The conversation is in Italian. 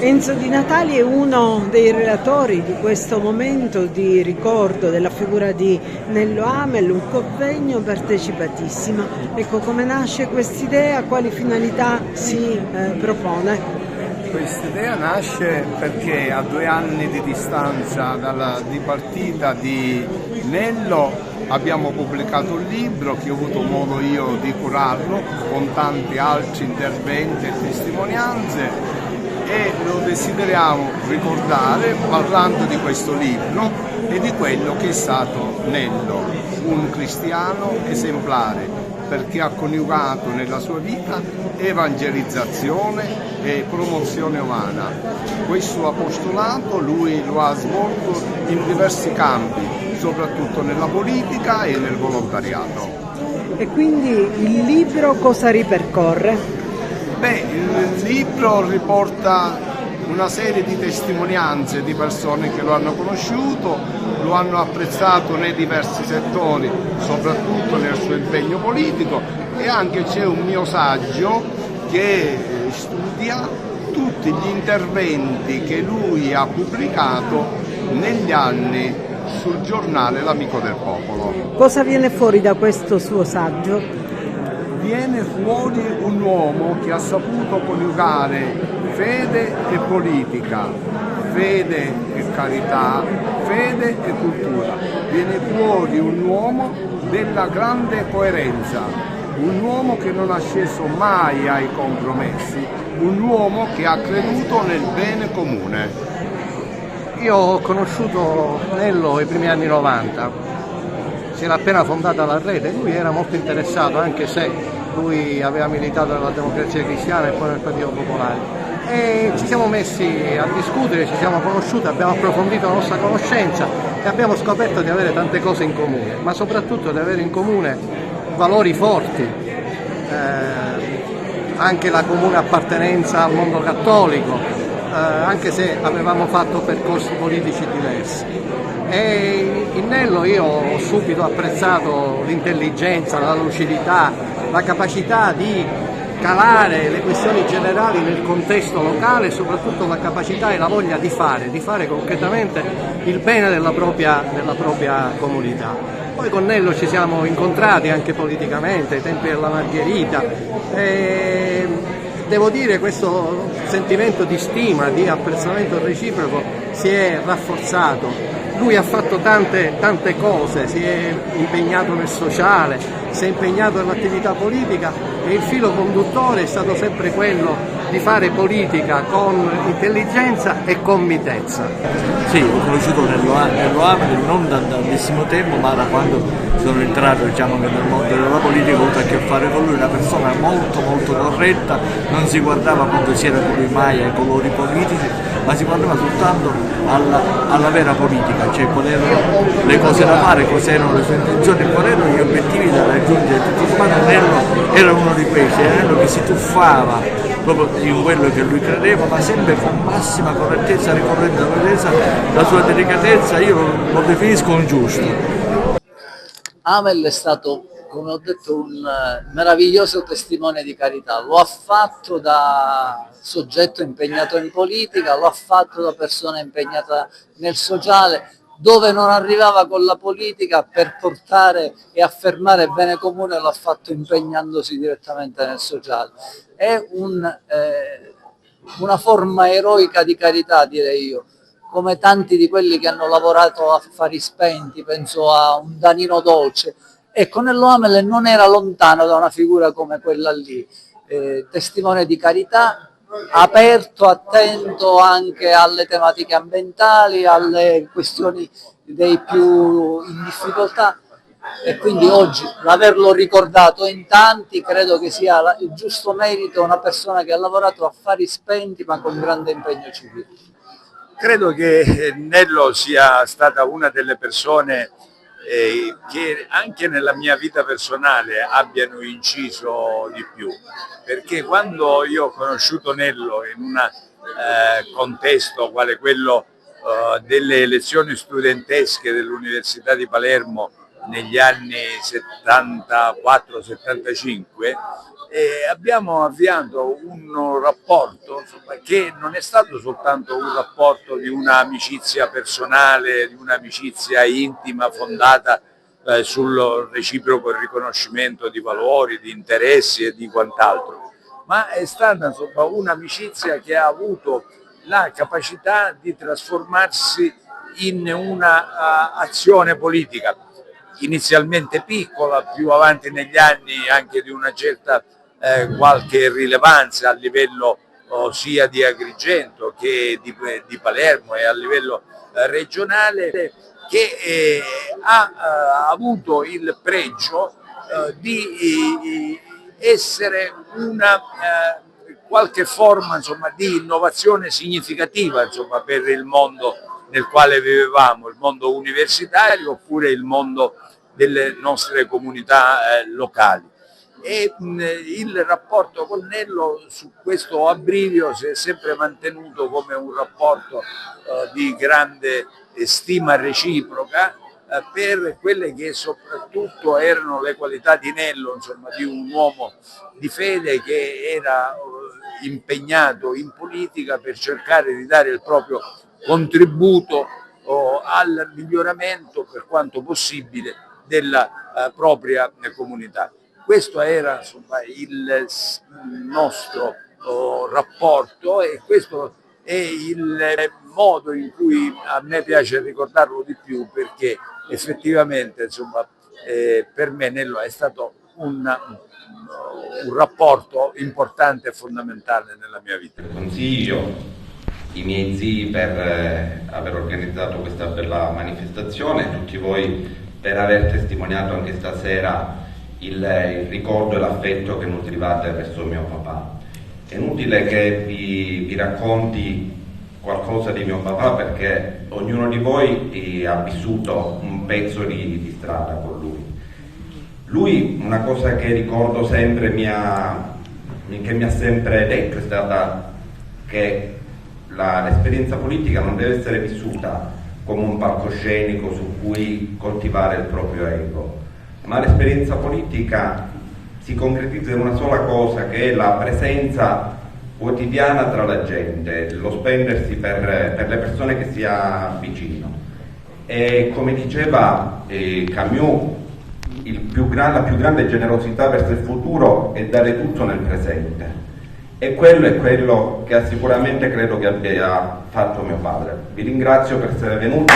Enzo Di Natali è uno dei relatori di questo momento di ricordo della figura di Nello Amel, un convegno partecipatissimo. Ecco, come nasce quest'idea, quali finalità si propone? Quest'idea nasce perché a 2 anni di distanza dalla dipartita di Nello abbiamo pubblicato un libro che ho avuto modo io di curarlo con tanti altri interventi e testimonianze, e lo desideriamo ricordare parlando di questo libro e di quello che è stato Nello, un cristiano esemplare, perché ha coniugato nella sua vita evangelizzazione e promozione umana. Questo apostolato lui lo ha svolto in diversi campi, soprattutto nella politica e nel volontariato. E quindi il libro cosa ripercorre? Il libro riporta una serie di testimonianze di persone che lo hanno conosciuto, lo hanno apprezzato nei diversi settori, soprattutto nel suo impegno politico, e anche c'è un mio saggio che studia tutti gli interventi che lui ha pubblicato negli anni sul giornale L'Amico del Popolo. Cosa viene fuori da questo suo saggio? Viene fuori un uomo che ha saputo coniugare fede e politica, fede e carità, fede e cultura. Viene fuori un uomo della grande coerenza, un uomo che non ha sceso mai ai compromessi, un uomo che ha creduto nel bene comune. Io ho conosciuto Nello ai primi anni 90. Si era appena fondata la rete, lui era molto interessato, anche se lui aveva militato nella Democrazia Cristiana e poi nel Partito Popolare, e ci siamo messi a discutere, ci siamo conosciuti, abbiamo approfondito la nostra conoscenza e abbiamo scoperto di avere tante cose in comune, ma soprattutto di avere in comune valori forti, anche la comune appartenenza al mondo cattolico, anche se avevamo fatto percorsi politici diversi. E in Nello io ho subito apprezzato l'intelligenza, la lucidità, la capacità di calare le questioni generali nel contesto locale e soprattutto la capacità e la voglia di fare concretamente il bene della propria comunità. Poi con Nello ci siamo incontrati anche politicamente ai tempi della Margherita e devo dire questo sentimento di stima, di apprezzamento reciproco si è rafforzato. Lui ha fatto tante cose, si è impegnato nel sociale, si è impegnato nell'attività politica e il filo conduttore è stato sempre quello di fare politica con intelligenza e con mitezza. Sì, ho conosciuto Nello Amel non da tantissimo tempo, ma da quando sono entrato nel mondo della politica ho avuto a che fare con lui, una persona molto corretta, non si guardava quando si era con lui mai ai colori politici, ma si guardava soltanto alla vera politica, cioè quali erano le cose da fare, quali erano le sue intenzioni, quali erano gli obiettivi da raggiungere tutti quanti. Nello era uno di questi, era Nello che si tuffava proprio in quello che lui credeva, ma sempre con massima correttezza, ricorrendo alla correttezza, la sua delicatezza, io lo definisco un giusto. Amel è stato, come ho detto, un meraviglioso testimone di carità. Lo ha fatto da soggetto impegnato in politica, lo ha fatto da persona impegnata nel sociale, dove non arrivava con la politica per portare e affermare il bene comune, lo ha fatto impegnandosi direttamente nel sociale. È una forma eroica di carità, direi io, come tanti di quelli che hanno lavorato a fari spenti, penso a un Danilo Dolce. Ecco, Nello Amel non era lontano da una figura come quella lì, testimone di carità, aperto, attento anche alle tematiche ambientali, alle questioni dei più in difficoltà, e quindi oggi l'averlo ricordato in tanti credo che sia il giusto merito, una persona che ha lavorato a fari spenti ma con grande impegno civile. Credo che Nello sia stata una delle persone che anche nella mia vita personale abbiano inciso di più, perché quando io ho conosciuto Nello in un contesto quale quello delle elezioni studentesche dell'Università di Palermo negli anni 74-75, abbiamo avviato un rapporto, insomma, che non è stato soltanto un rapporto di un'amicizia personale, di un'amicizia intima fondata sul reciproco riconoscimento di valori, di interessi e di quant'altro, ma è stata insomma un'amicizia che ha avuto la capacità di trasformarsi in una azione politica, inizialmente piccola, più avanti negli anni anche di una certa qualche rilevanza a livello sia di Agrigento che di Palermo e a livello regionale, che ha avuto il pregio di essere una qualche forma, insomma, di innovazione significativa, insomma, per il mondo nel quale vivevamo, il mondo universitario oppure il mondo delle nostre comunità locali. E il rapporto con Nello su questo abbrivio si è sempre mantenuto come un rapporto di grande stima reciproca per quelle che soprattutto erano le qualità di Nello, insomma, di un uomo di fede che era impegnato in politica per cercare di dare il proprio contributo al miglioramento, per quanto possibile, della propria comunità. Questo era, insomma, il nostro rapporto, e questo è il modo in cui a me piace ricordarlo di più, perché effettivamente, insomma, per me Nello è stato un rapporto importante e fondamentale nella mia vita. Consiglio i miei zii per aver organizzato questa bella manifestazione, tutti voi per aver testimoniato anche stasera il ricordo e l'affetto che nutrivate verso mio papà. È inutile che vi racconti qualcosa di mio papà, perché ognuno di voi ha vissuto un pezzo di strada con lui. Lui, una cosa che ricordo sempre, che mi ha sempre detto, è stata che l'esperienza politica non deve essere vissuta come un palcoscenico su cui coltivare il proprio ego, ma l'esperienza politica si concretizza in una sola cosa, che è la presenza quotidiana tra la gente, lo spendersi per le persone che si ha vicino. E come diceva Camus, la più grande generosità verso il futuro è dare tutto nel presente. E quello è quello che sicuramente credo che abbia fatto mio padre. Vi ringrazio per essere venuti.